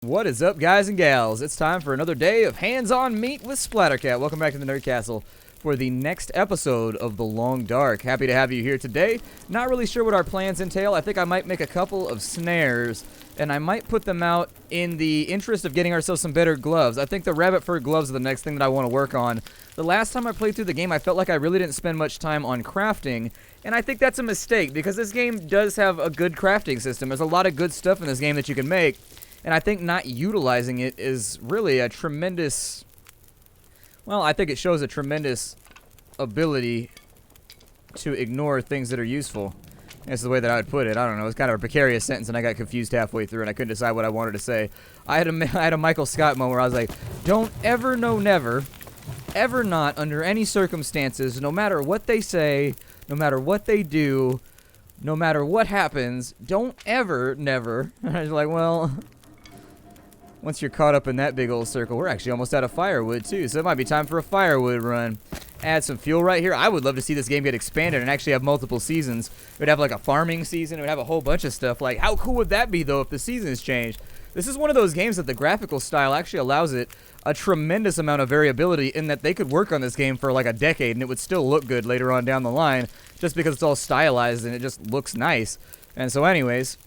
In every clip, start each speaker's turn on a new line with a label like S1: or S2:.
S1: What is up, guys and gals? It's time for another day of hands-on meat with Splattercat. Welcome back to the Nerd Castle for the next episode of The Long Dark. Happy to have you here today. Not really sure what our plans entail. I think I might make a couple of snares, and I might put them out in the interest of getting ourselves some better gloves. I think the rabbit fur gloves are the next thing that I want to work on. The last time I played through the game, I felt like I really didn't spend much time on crafting, and I think that's a mistake, because this game does have a good crafting system. There's a lot of good stuff in this game that you can make, and I think not utilizing it is really a tremendous... Well, I think it shows a tremendous ability to ignore things that are useful. That's the way that I would put it. I don't know. It's kind of a precarious sentence, and I got confused halfway through, and I couldn't decide what I wanted to say. I had a Michael Scott moment where I was like, don't ever, no, never, ever not, under any circumstances, no matter what they say, no matter what they do, no matter what happens, don't ever, never. I was like, well... Once you're caught up in that big old circle, we're actually almost out of firewood, too, so it might be time for a firewood run. Add some fuel right here. I would love to see this game get expanded and actually have multiple seasons. It would have, like, a farming season. It would have a whole bunch of stuff. Like, how cool would that be, though, if the seasons changed? This is one of those games that the graphical style actually allows it a tremendous amount of variability in that they could work on this game for, like, a decade, and it would still look good later on down the line, just because it's all stylized and it just looks nice. And so, anyways...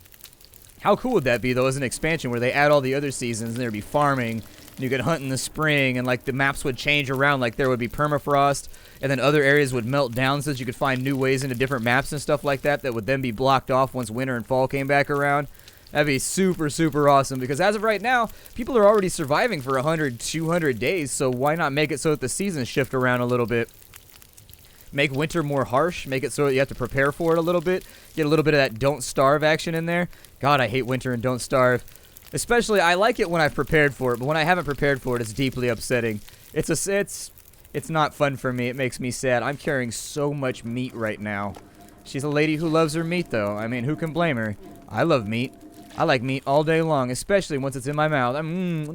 S1: How cool would that be, though, as an expansion where they add all the other seasons and there'd be farming, and you could hunt in the spring, and, like, the maps would change around, like, there would be permafrost, and then other areas would melt down so that you could find new ways into different maps and stuff like that that would then be blocked off once winter and fall came back around. That'd be super, super awesome, because as of right now, people are already surviving for 100, 200 days, so why not make it so that the seasons shift around a little bit? Make winter more harsh, make it so that you have to prepare for it a little bit, get a little bit of that don't starve action in there. God, I hate winter and don't starve. Especially, I like it when I've prepared for it, but when I haven't prepared for it, it's deeply upsetting. It's not fun for me. It makes me sad. I'm carrying so much meat right now. She's a lady who loves her meat, though. I mean, who can blame her? I love meat. I like meat all day long, especially once it's in my mouth.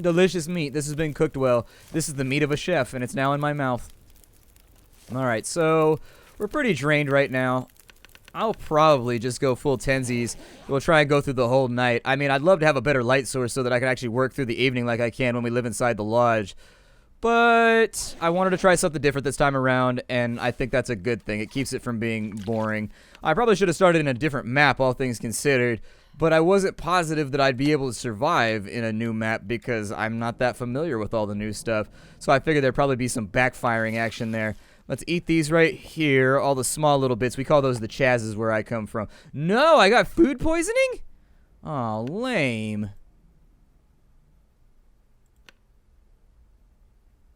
S1: Delicious meat. This has been cooked well. This is the meat of a chef, and it's now in my mouth. Alright, so we're pretty drained right now. I'll probably just go full tensies. We'll try and go through the whole night. I mean, I'd love to have a better light source so that I can actually work through the evening like I can when we live inside the lodge. But I wanted to try something different this time around, and I think that's a good thing. It keeps it from being boring. I probably should have started in a different map, all things considered, but I wasn't positive that I'd be able to survive in a new map because I'm not that familiar with all the new stuff. So I figured there'd probably be some backfiring action there. Let's eat these right here, all the small little bits. We call those the chazzes where I come from. No, I got food poisoning? Aw, lame.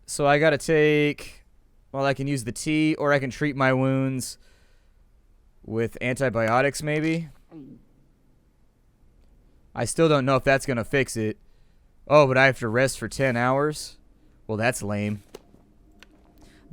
S1: So I gotta take... Well, I can use the tea, or I can treat my wounds with antibiotics, maybe? I still don't know if that's gonna fix it. Oh, but I have to rest for 10 hours? Well, that's lame.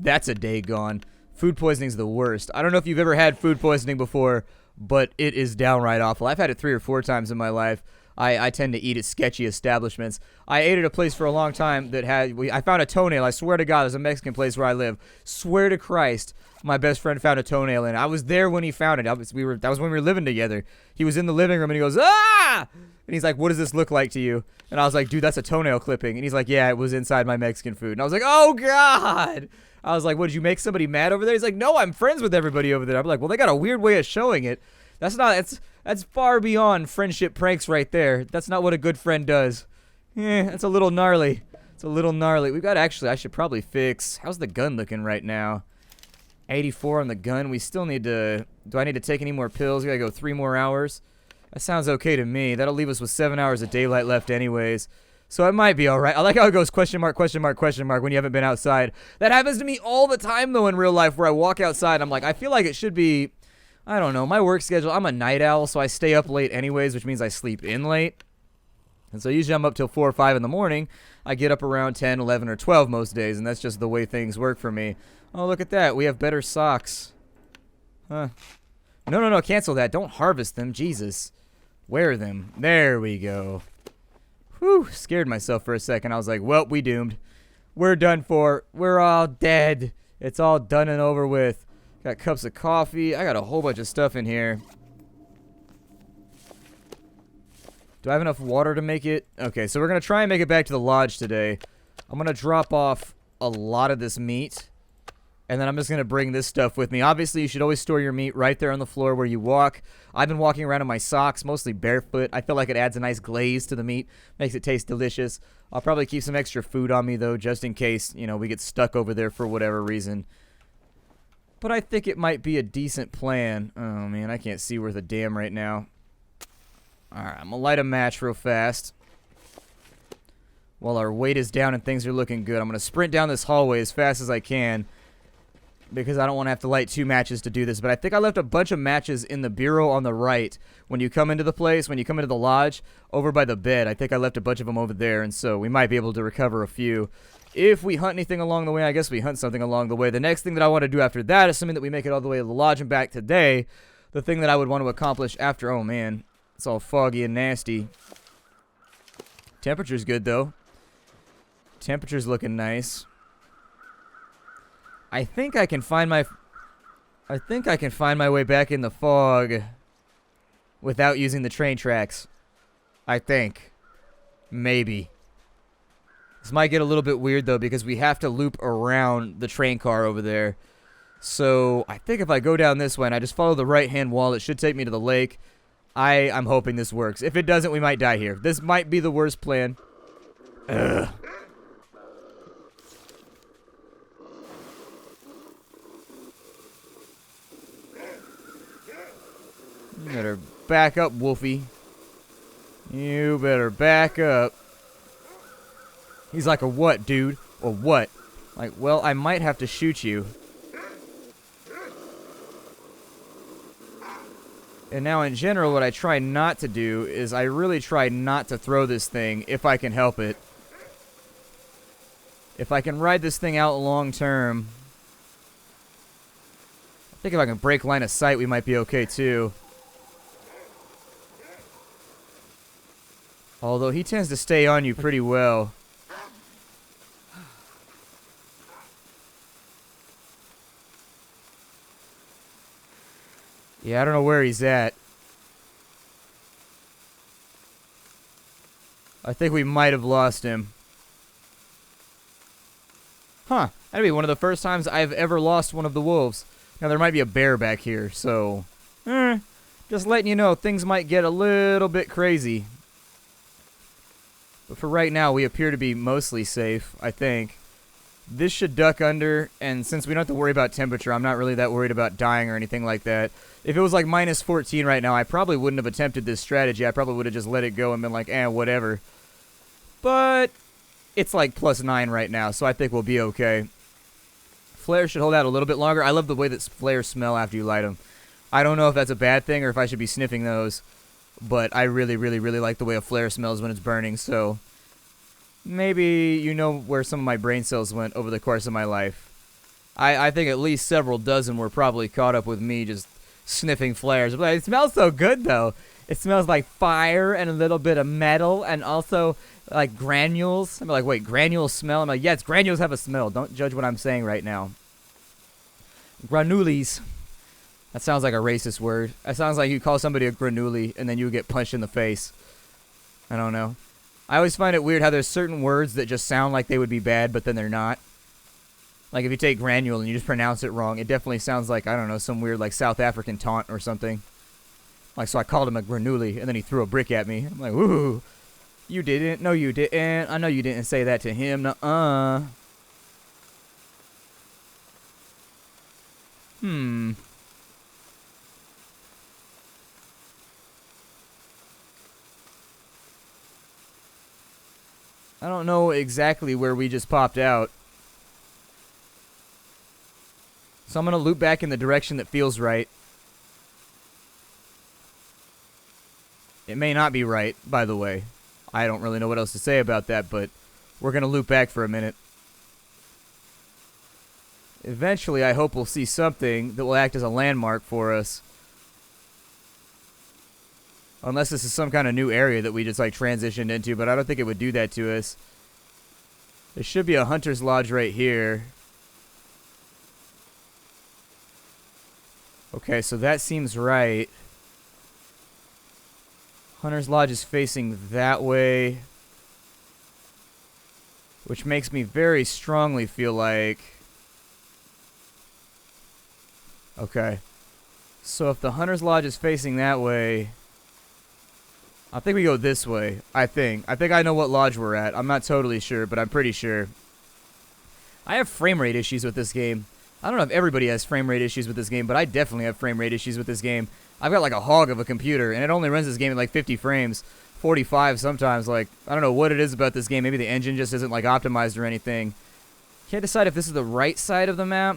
S1: That's a day gone. Food poisoning's the worst. I don't know if you've ever had food poisoning before, but it is downright awful. I've had it 3 or 4 times in my life. I tend to eat at sketchy establishments. I ate at a place for a long time that had... I found a toenail. I swear to God, there's a Mexican place where I live. Swear to Christ, my best friend found a toenail in it. I was there when he found it. That was when we were living together. He was in the living room, and he goes, "Ah!" And he's like, "What does this look like to you?" And I was like, "Dude, that's a toenail clipping." And he's like, "Yeah, it was inside my Mexican food." And I was like, "Oh, God!" I was like, "What, did you make somebody mad over there?" He's like, "No, I'm friends with everybody over there." I'm like, "Well, they got a weird way of showing it. That's far beyond friendship pranks right there. That's not what a good friend does." That's a little gnarly. It's a little gnarly. We've got actually, I should probably fix, how's the gun looking right now? 84 on the gun. We still need to, do I need to take any more pills? We gotta go 3 more hours. That sounds okay to me. That'll leave us with 7 hours of daylight left anyways. So it might be alright. I like how it goes question mark, question mark, question mark when you haven't been outside. That happens to me all the time, though, in real life, where I walk outside. I'm like, I feel like it should be, I don't know, my work schedule. I'm a night owl, so I stay up late anyways, which means I sleep in late. And so usually I'm up till 4 or 5 in the morning. I get up around 10, 11, or 12 most days, and that's just the way things work for me. Oh, look at that. We have better socks. Huh. No, cancel that. Don't harvest them. Jesus. Wear them. There we go. Whew, scared myself for a second. I was like, well, we doomed. We're done for. We're all dead. It's all done and over with. Got cups of coffee. I got a whole bunch of stuff in here. Do I have enough water to make it? Okay, so we're going to try and make it back to the lodge today. I'm going to drop off a lot of this meat. And then I'm just going to bring this stuff with me. Obviously, you should always store your meat right there on the floor where you walk. I've been walking around in my socks, mostly barefoot. I feel like it adds a nice glaze to the meat. Makes it taste delicious. I'll probably keep some extra food on me, though, just in case, you know, we get stuck over there for whatever reason. But I think it might be a decent plan. Oh, man, I can't see worth a damn right now. Alright, I'm going to light a match real fast. While our weight is down and things are looking good. I'm going to sprint down this hallway as fast as I can. Because I don't want to have to light 2 matches to do this. But I think I left a bunch of matches in the bureau on the right. When you come into the place, when you come into the lodge, over by the bed. I think I left a bunch of them over there. And so we might be able to recover a few. If we hunt anything along the way, I guess we hunt something along the way. The next thing that I want to do after that, assuming that we make it all the way to the lodge and back today, the thing that I would want to accomplish after... Oh, man. It's all foggy and nasty. Temperature's good, though. Temperature's looking nice. I think I can find my way back in the fog without using the train tracks. I think. Maybe. This might get a little bit weird, though, because we have to loop around the train car over there. So, I think if I go down this way and I just follow the right-hand wall, it should take me to the lake. I'm hoping this works. If it doesn't, we might die here. This might be the worst plan. Ugh. You better back up, Wolfie. You better back up. He's like, a what, dude? Or what? Like, well, I might have to shoot you. And now, in general, what I try not to do is I really try not to throw this thing if I can help it. If I can ride this thing out long term. I think if I can break line of sight, we might be okay, too. Although he tends to stay on you pretty well. Yeah, I don't know where he's at. I think we might have lost him. Huh. That'd be one of the first times I've ever lost one of the wolves. Now, there might be a bear back here, so... just letting you know, things might get a little bit crazy. But for right now, we appear to be mostly safe, I think. This should duck under, and since we don't have to worry about temperature, I'm not really that worried about dying or anything like that. If it was like minus 14 right now, I probably wouldn't have attempted this strategy. I probably would have just let it go and been like, whatever. But it's like plus 9 right now, so I think we'll be okay. Flares should hold out a little bit longer. I love the way that flares smell after you light them. I don't know if that's a bad thing or if I should be sniffing those. But I really, really, really like the way a flare smells when it's burning, so... Maybe you know where some of my brain cells went over the course of my life. I think at least several dozen were probably caught up with me just sniffing flares. But it smells so good, though. It smells like fire and a little bit of metal and also like granules. I'm like, wait, granules smell? I'm like, yes, granules have a smell. Don't judge what I'm saying right now. Granules. That sounds like a racist word. That sounds like you call somebody a granule and then you get punched in the face. I don't know. I always find it weird how there's certain words that just sound like they would be bad, but then they're not. Like if you take granule and you just pronounce it wrong, it definitely sounds like, I don't know, some weird like South African taunt or something. Like, so I called him a granule and then he threw a brick at me. I'm like, ooh, you didn't? No, you didn't. I know you didn't say that to him. Nuh-uh. I don't know exactly where we just popped out. So I'm going to loop back in the direction that feels right. It may not be right, by the way. I don't really know what else to say about that, but we're going to loop back for a minute. Eventually, I hope we'll see something that will act as a landmark for us. Unless this is some kind of new area that we just like transitioned into, but I don't think it would do that to us. There should be a hunter's lodge right here. Okay, so that seems right. Hunter's Lodge is facing that way, which makes me very strongly feel like... Okay. So if the Hunter's Lodge is facing that way, I think we go this way. I think I know what lodge we're at. I'm not totally sure, but I'm pretty sure. I have frame rate issues with this game. I don't know if everybody has frame rate issues with this game, but I definitely have frame rate issues with this game. I've got like a hog of a computer, and it only runs this game at like 50 frames, 45 sometimes. Like, I don't know what it is about this game. Maybe the engine just isn't like optimized or anything. Can't decide if this is the right side of the map,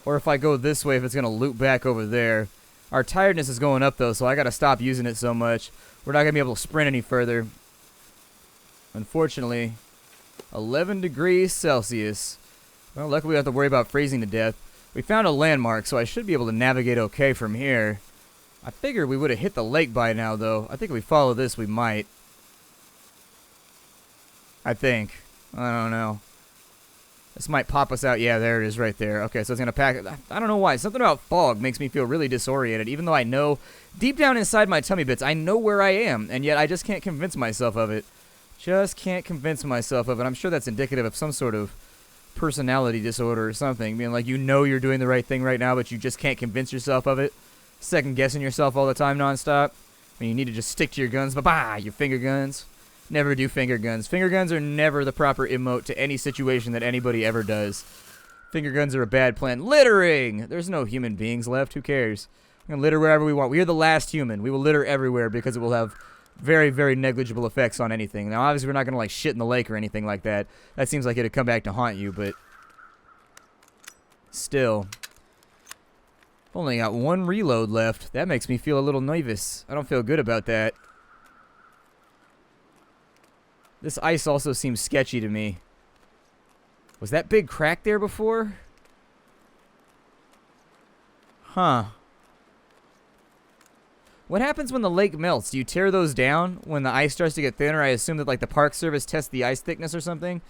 S1: or if I go this way, if it's going to loop back over there. Our tiredness is going up, though, so I got to stop using it so much. We're not going to be able to sprint any further. Unfortunately, 11 degrees Celsius. Well, luckily we don't have to worry about freezing to death. We found a landmark, so I should be able to navigate okay from here. I figured we would have hit the lake by now, though. I think if we follow this, we might. I think. I don't know. This might pop us out. Yeah, there it is right there. Okay, so it's going to pack it. I don't know why. Something about fog makes me feel really disoriented, even though I know, deep down inside my tummy bits, I know where I am, and yet I just can't convince myself of it. Just can't convince myself of it. I'm sure that's indicative of some sort of personality disorder or something. Being like, you know you're doing the right thing right now, but you just can't convince yourself of it. Second-guessing yourself all the time nonstop. I mean, you need to just stick to your guns. Bye-bye, your finger guns. Never do finger guns. Finger guns are never the proper emote to any situation that anybody ever does. Finger guns are a bad plan. Littering! There's no human beings left. Who cares? We can litter wherever we want. We are the last human. We will litter everywhere because it will have very, very negligible effects on anything. Now, obviously, we're not going to, like, shit in the lake or anything like that. That seems like it'd come back to haunt you, but still. Only got one reload left. That makes me feel a little nervous. I don't feel good about that. This ice also seems sketchy to me. Was that big crack there before? Huh. What happens when the lake melts? Do you tear those down when the ice starts to get thinner? I assume that like the Park Service tests the ice thickness or something.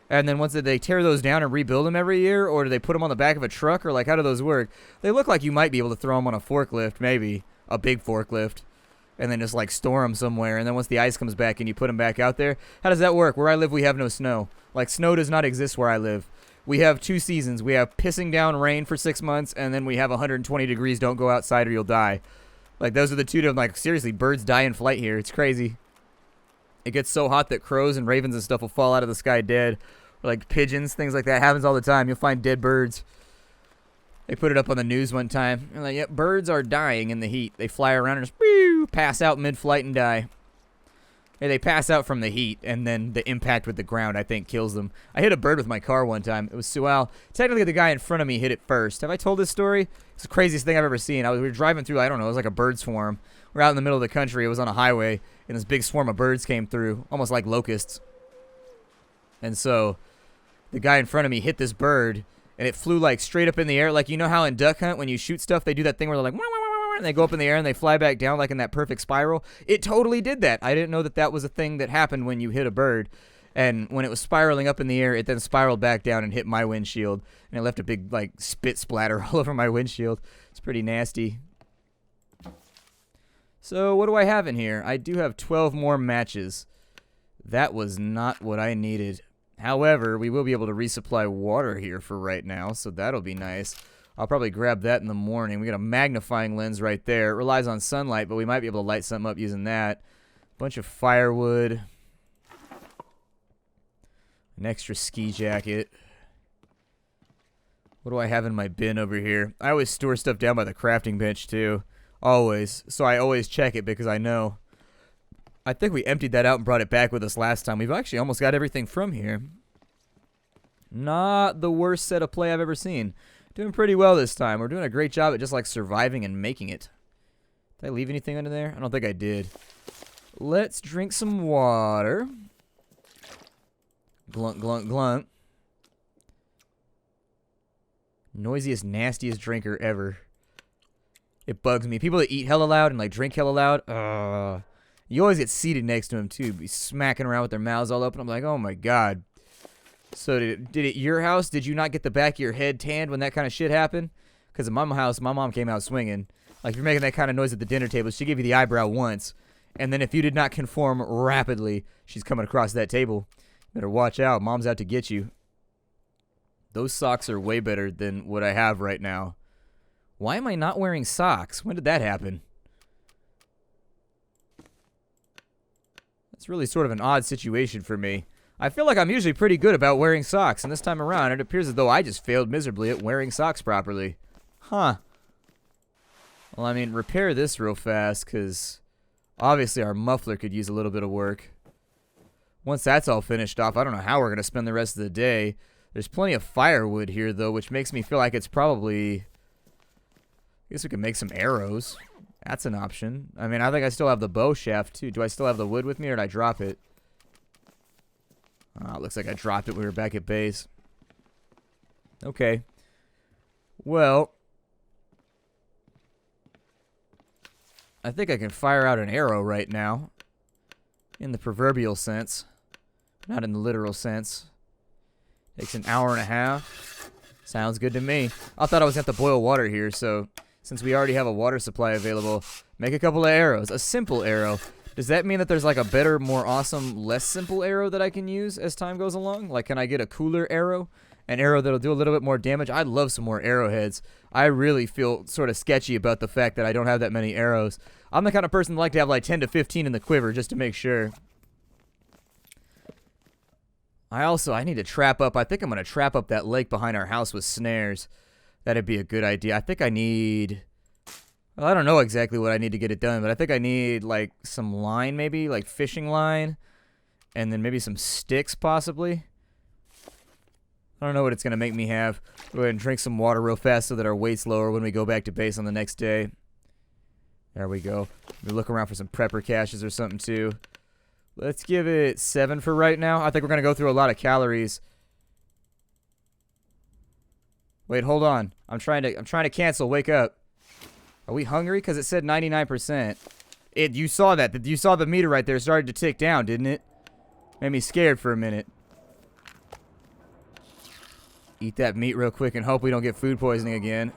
S1: And then once they tear those down and rebuild them every year? Or do they put them on the back of a truck? Or like how do those work? They look like you might be able to throw them on a forklift, maybe. A big forklift. And then just like store them somewhere. And then once the ice comes back and you put them back out there. How does that work? Where I live we have no snow. Like snow does not exist where I live. We have 2 seasons. We have pissing down rain for 6 months. And then we have 120 degrees. Don't go outside or you'll die. Like, those are the two like, seriously, birds die in flight here. It's crazy. It gets so hot that crows and ravens and stuff will fall out of the sky dead. Or, like, pigeons, things like that. Happens all the time. You'll find dead birds. They put it up on the news one time. They're like, yep, birds are dying in the heat. They fly around and just, whew, pass out mid-flight and die. Yeah, they pass out from the heat, and then the impact with the ground, I think, kills them. I hit a bird with my car one time. It was well, technically the guy in front of me hit it first. Have I told this story? It's the craziest thing I've ever seen. We were driving through, I don't know, it was like a bird swarm. We're out in the middle of the country. It was on a highway, and this big swarm of birds came through, almost like locusts. And so the guy in front of me hit this bird, and it flew like straight up in the air. Like, you know how in Duck Hunt, when you shoot stuff, they do that thing where they're like, wah, wah, wah, wah, and they go up in the air and they fly back down like in that perfect spiral? It totally did that. I didn't know that that was a thing that happened when you hit a bird. And when it was spiraling up in the air, it then spiraled back down and hit my windshield. And it left a big, like, spit splatter all over my windshield. It's pretty nasty. So, what do I have in here? I do have 12 more matches. That was not what I needed. However, we will be able to resupply water here for right now, so that'll be nice. I'll probably grab that in the morning. We got a magnifying lens right there. It relies on sunlight, but we might be able to light something up using that. Bunch of firewood. An extra ski jacket. What do I have in my bin over here? I always store stuff down by the crafting bench, too. Always. So I always check it because I know. I think we emptied that out and brought it back with us last time. We've actually almost got everything from here. Not the worst set of play I've ever seen. Doing pretty well this time. We're doing a great job at just like surviving and making it. Did I leave anything under there? I don't think I did. Let's drink some water. Glunt, glunt, glunt. Noisiest, nastiest drinker ever. It bugs me. People that eat hella loud and like drink hella loud. You always get seated next to them too. Be smacking around with their mouths all open. I'm like, oh my god. So did it your house? Did you not get the back of your head tanned when that kind of shit happened? Because at my house, my mom came out swinging. Like, if you're making that kind of noise at the dinner table, she gave you the eyebrow once. And then if you did not conform rapidly, she's coming across that table. Better watch out. Mom's out to get you. Those socks are way better than what I have right now. Why am I not wearing socks? When did that happen? That's really sort of an odd situation for me. I feel like I'm usually pretty good about wearing socks, and this time around, it appears as though I just failed miserably at wearing socks properly. Huh. Well, I mean, repair this real fast, because obviously our muffler could use a little bit of work. Once that's all finished off, I don't know how we're going to spend the rest of the day. There's plenty of firewood here, though, which makes me feel like it's probably... I guess we can make some arrows. That's an option. I mean, I think I still have the bow shaft, too. Do I still have the wood with me, or did I drop it? Oh, it looks like I dropped it when we were back at base. Okay. Well, I think I can fire out an arrow right now. In the proverbial sense. Not in the literal sense. Takes an hour and a half. Sounds good to me. I thought I was going to have to boil water here, so since we already have a water supply available, make a couple of arrows. A simple arrow. Does that mean that there's like a better, more awesome, less simple arrow that I can use as time goes along? Like, can I get a cooler arrow? An arrow that'll do a little bit more damage? I'd love some more arrowheads. I really feel sort of sketchy about the fact that I don't have that many arrows. I'm the kind of person that like to have like 10 to 15 in the quiver just to make sure. I need to trap up. I think I'm going to trap up that lake behind our house with snares. That'd be a good idea. I think I need... Well, I don't know exactly what I need to get it done, but I think I need, like, some line, maybe, like fishing line, and then maybe some sticks, possibly. I don't know what it's going to make me have. Go ahead and drink some water real fast so that our weight's lower when we go back to base on the next day. There we go. We look around for some prepper caches or something, too. Let's give it 7 for right now. I think we're going to go through a lot of calories. Wait, hold on. I'm trying to cancel. Wake up. Are we hungry? Because it said 99%. You saw that. You saw the meter right there. It started to tick down, didn't it? Made me scared for a minute. Eat that meat real quick and hope we don't get food poisoning again.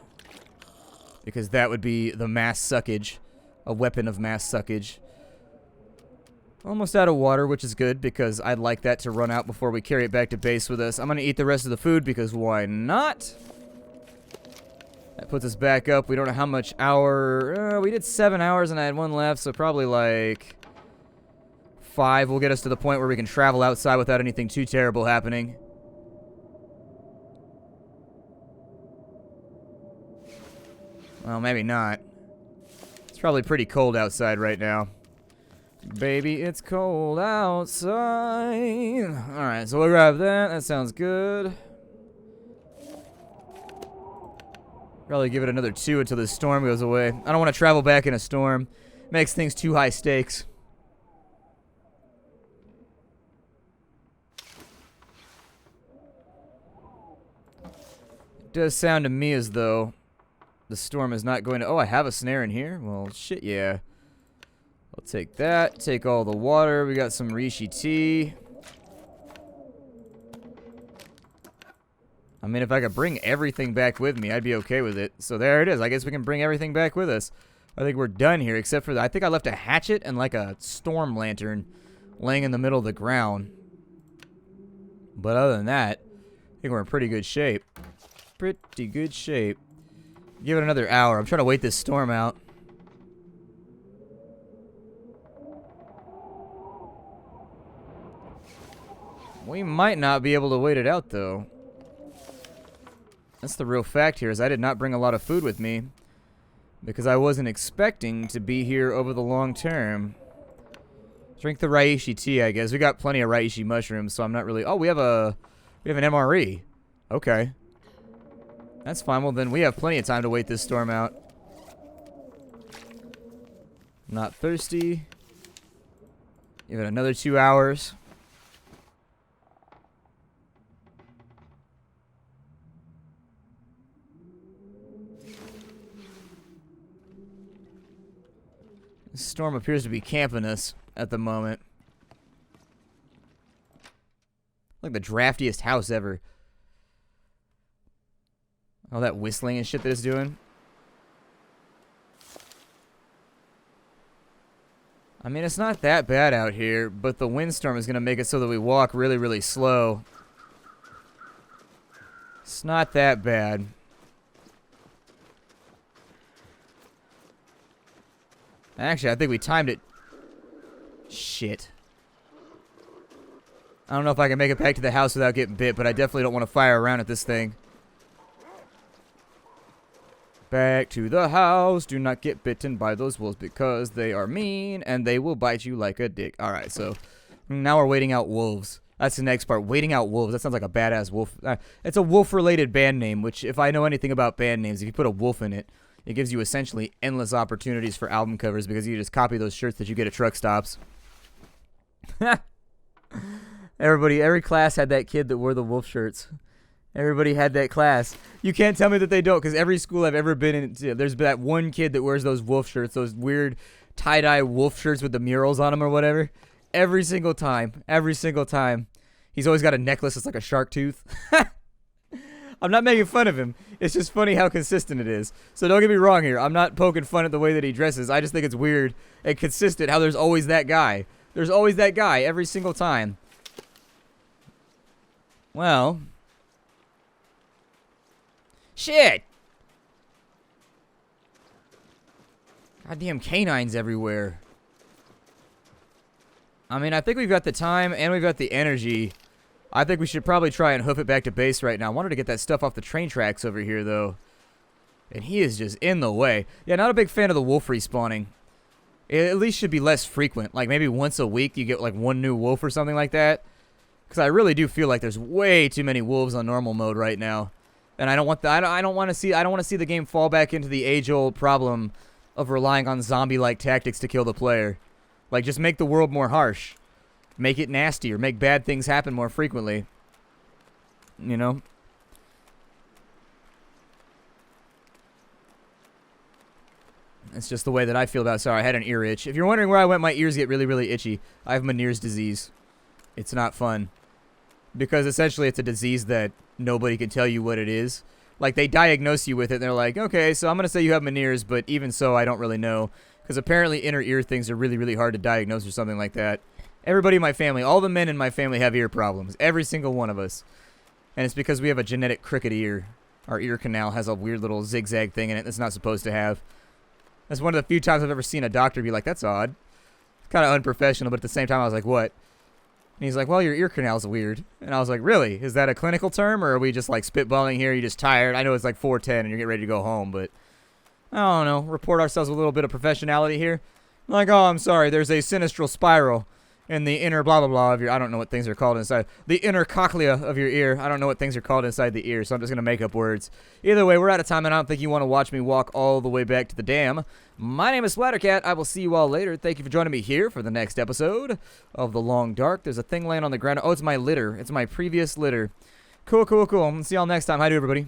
S1: Because that would be the mass suckage. A weapon of mass suckage. Almost out of water, which is good because I'd like that to run out before we carry it back to base with us. I'm going to eat the rest of the food because why not? That puts us back up. We don't know how much hour. We did 7 hours and I had 1 left, so probably like 5 will get us to the point where we can travel outside without anything too terrible happening. Well, maybe not. It's probably pretty cold outside right now. Baby, it's cold outside. Alright, so we'll grab that. That sounds good. Probably give it another 2 until this storm goes away. I don't want to travel back in a storm. Makes things too high stakes. It does sound to me as though the storm is not going to... Oh, I have a snare in here? Well, shit, yeah. I'll take that. Take all the water. We got some reishi tea. I mean, if I could bring everything back with me, I'd be okay with it. So there it is. I guess we can bring everything back with us. I think we're done here, except for I think I left a hatchet and like a storm lantern laying in the middle of the ground. But other than that, I think we're in pretty good shape. Pretty good shape. Give it another hour. I'm trying to wait this storm out. We might not be able to wait it out, though. That's the real fact here, is I did not bring a lot of food with me. Because I wasn't expecting to be here over the long term. Drink the reishi tea, I guess. We got plenty of reishi mushrooms, so I'm not really... Oh, we have an MRE. Okay. That's fine. Well, then we have plenty of time to wait this storm out. Not thirsty. Give it another 2 hours. This storm appears to be camping us at the moment. Like the draftiest house ever. All that whistling and shit that it's doing. I mean, it's not that bad out here, but the windstorm is going to make it so that we walk really, really slow. It's not that bad. Actually, I think we timed it. Shit. I don't know if I can make it back to the house without getting bit, but I definitely don't want to fire around at this thing. Back to the house. Do not get bitten by those wolves because they are mean and they will bite you like a dick. Alright, so now we're waiting out wolves. That's the next part. Waiting out wolves. That sounds like a badass wolf. It's a wolf-related band name, which if I know anything about band names, if you put a wolf in it, it gives you essentially endless opportunities for album covers because you just copy those shirts that you get at truck stops. Every class had that kid that wore the wolf shirts. Everybody had that class. You can't tell me that they don't, because every school I've ever been in, there's that one kid that wears those wolf shirts, those weird tie-dye wolf shirts with the murals on them or whatever. Every single time. Every single time. He's always got a necklace that's like a shark tooth. I'm not making fun of him. It's just funny how consistent it is. So don't get me wrong here. I'm not poking fun at the way that he dresses. I just think it's weird and consistent how there's always that guy. There's always that guy every single time. Well... Shit! Goddamn canines everywhere. I mean, I think we've got the time and we've got the energy. I think we should probably try and hoof it back to base right now. I wanted to get that stuff off the train tracks over here, though. And he is just in the way. Yeah, not a big fan of the wolf respawning. It at least should be less frequent. Like, maybe once a week you get, like, one new wolf or something like that. Because I really do feel like there's way too many wolves on normal mode right now. And I don't want I don't want to see the game fall back into the age-old problem of relying on zombie-like tactics to kill the player. Like, just make the world more harsh. Make it nastier. Make bad things happen more frequently. You know? It's just the way that I feel about it. Sorry, I had an ear itch. If you're wondering where I went, my ears get really, really itchy. I have Meniere's disease. It's not fun. Because essentially it's a disease that nobody can tell you what it is. Like, they diagnose you with it, and they're like, okay, so I'm going to say you have Meniere's, but even so, I don't really know. Because apparently inner ear things are really, really hard to diagnose or something like that. Everybody in my family, all the men in my family have ear problems. Every single one of us. And it's because we have a genetic crooked ear. Our ear canal has a weird little zigzag thing in it that's not supposed to have. That's one of the few times I've ever seen a doctor be like, that's odd. It's kind of unprofessional, but at the same time I was like, what? And he's like, well, your ear canal's weird. And I was like, really? Is that a clinical term, or are we just, like, spitballing here? You're just tired? I know it's, like, 4:10 and you're getting ready to go home, but I don't know. Report ourselves with a little bit of professionality here. Like, oh, I'm sorry. There's a sinistral spiral in the inner blah, blah, blah of your... I don't know what things are called inside. The inner cochlea of your ear. I don't know what things are called inside the ear, so I'm just going to make up words. Either way, we're out of time, and I don't think you want to watch me walk all the way back to the dam. My name is Splattercat. I will see you all later. Thank you for joining me here for the next episode of The Long Dark. There's a thing laying on the ground. Oh, it's my litter. It's my previous litter. Cool, cool, cool. See y'all next time. Hi to everybody.